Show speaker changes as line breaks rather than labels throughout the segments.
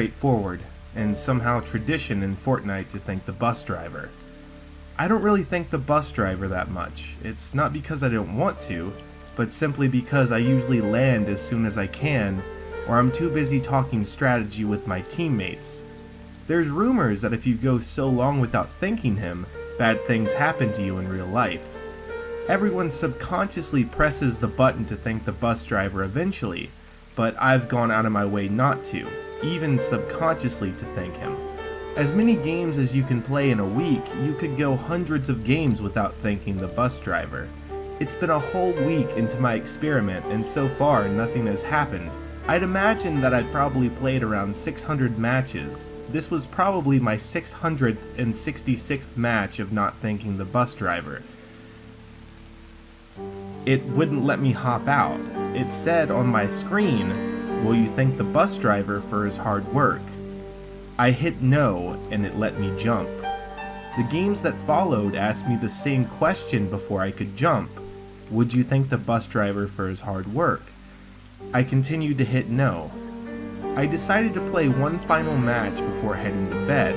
straightforward, and somehow tradition in Fortnite to thank the bus driver. I don't really thank the bus driver that much. It's not because I don't want to, but simply because I usually land as soon as I can, or I'm too busy talking strategy with my teammates. There's rumors that if you go so long without thanking him, bad things happen to you in real life. Everyone subconsciously presses the button to thank the bus driver eventually, but I've gone out of my way not to, even subconsciously to thank him. As many games as you can play in a week, you could go hundreds of games without thanking the bus driver. It's been a whole week into my experiment, and so far nothing has happened. I'd imagine that I'd probably played around 600 matches. This was probably my 666th match of not thanking the bus driver. It wouldn't let me hop out. It said on my screen, "Will you thank the bus driver for his hard work?" I hit no, and it let me jump. The games that followed asked me the same question before I could jump. Would you thank the bus driver for his hard work? I continued to hit no. I decided to play one final match before heading to bed.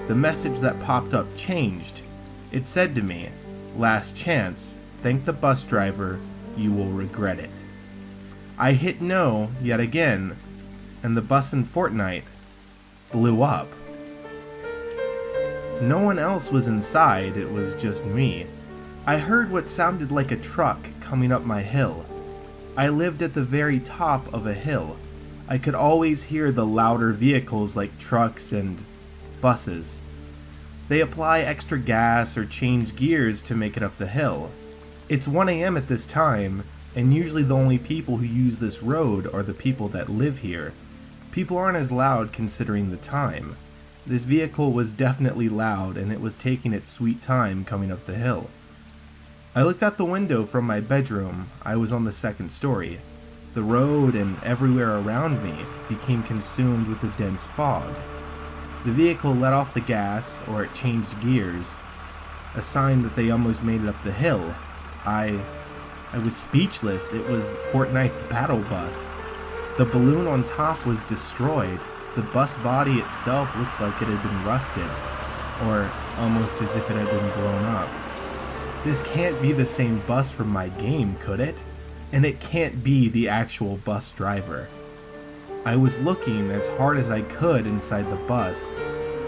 The message that popped up changed. It said to me, "Last chance, thank the bus driver, you will regret it." I hit no yet again, and the bus in Fortnite blew up. No one else was inside, it was just me. I heard what sounded like a truck coming up my hill. I lived at the very top of a hill. I could always hear the louder vehicles like trucks and buses. They apply extra gas or change gears to make it up the hill. It's 1 a.m. at this time, and usually the only people who use this road are the people that live here. People aren't as loud considering the time. This vehicle was definitely loud, and it was taking its sweet time coming up the hill. I looked out the window from my bedroom. I was on the second story. The road and everywhere around me became consumed with a dense fog. The vehicle let off the gas, or it changed gears, a sign that they almost made it up the hill. I was speechless. It was Fortnite's battle bus. The balloon on top was destroyed. The bus body itself looked like it had been rusted, or almost as if it had been blown up. This can't be the same bus from my game, could it? And it can't be the actual bus driver. I was looking as hard as I could inside the bus.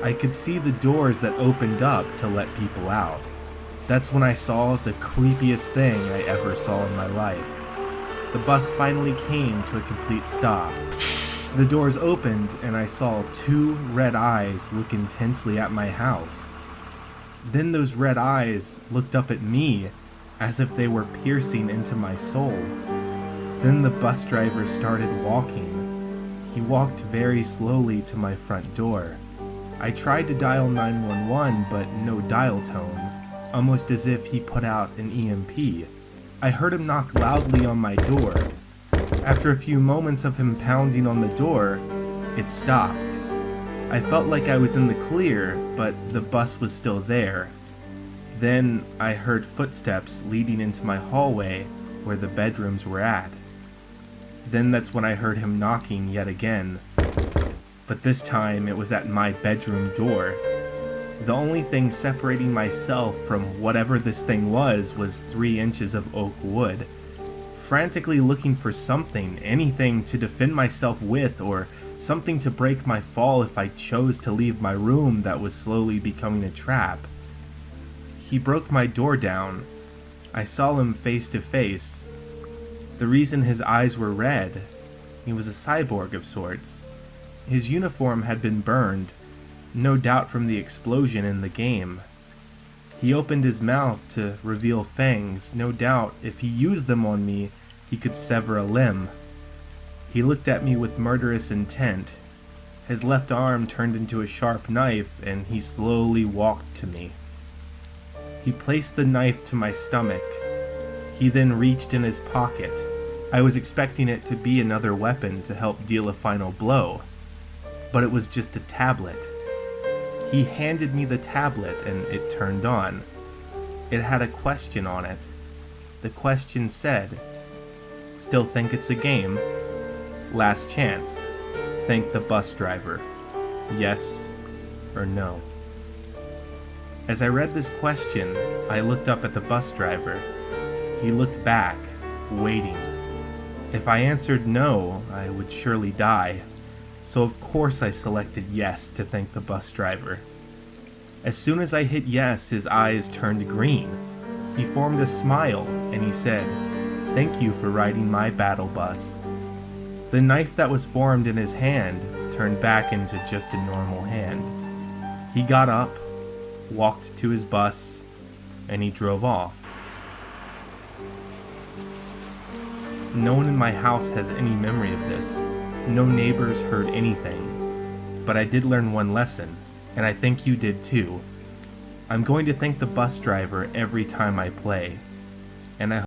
I could see the doors that opened up to let people out. That's when I saw the creepiest thing I ever saw in my life. The bus finally came to a complete stop. The doors opened and I saw 2 red eyes look intensely at my house. Then those red eyes looked up at me as if they were piercing into my soul. Then the bus driver started walking. He walked very slowly to my front door. I tried to dial 911, but no dial tone, almost as if he put out an EMP. I heard him knock loudly on my door. After a few moments of him pounding on the door, it stopped. I felt like I was in the clear, but the bus was still there. Then I heard footsteps leading into my hallway where the bedrooms were at. Then that's when I heard him knocking yet again. But this time it was at my bedroom door. The only thing separating myself from whatever this thing was 3 inches of oak wood. Frantically looking for something, anything to defend myself with, or something to break my fall if I chose to leave my room that was slowly becoming a trap. He broke my door down. I saw him face to face. The reason his eyes were red, he was a cyborg of sorts. His uniform had been burned, no doubt from the explosion in the game. He opened his mouth to reveal fangs. No doubt if he used them on me, he could sever a limb. He looked at me with murderous intent. His left arm turned into a sharp knife, and he slowly walked to me. He placed the knife to my stomach. He then reached in his pocket. I was expecting it to be another weapon to help deal a final blow, but it was just a tablet. He handed me the tablet and it turned on. It had a question on it. The question said, "Still think it's a game? Last chance. Thank the bus driver." Yes or no? As I read this question, I looked up at the bus driver. He looked back, waiting. If I answered no, I would surely die, so of course I selected yes to thank the bus driver. As soon as I hit yes, his eyes turned green. He formed a smile, and he said, "Thank you for riding my battle bus." The knife that was formed in his hand turned back into just a normal hand. He got up, walked to his bus, and he drove off. No one in my house has any memory of this. No neighbors heard anything. But I did learn one lesson, and I think you did too. I'm going to thank the bus driver every time I play, and I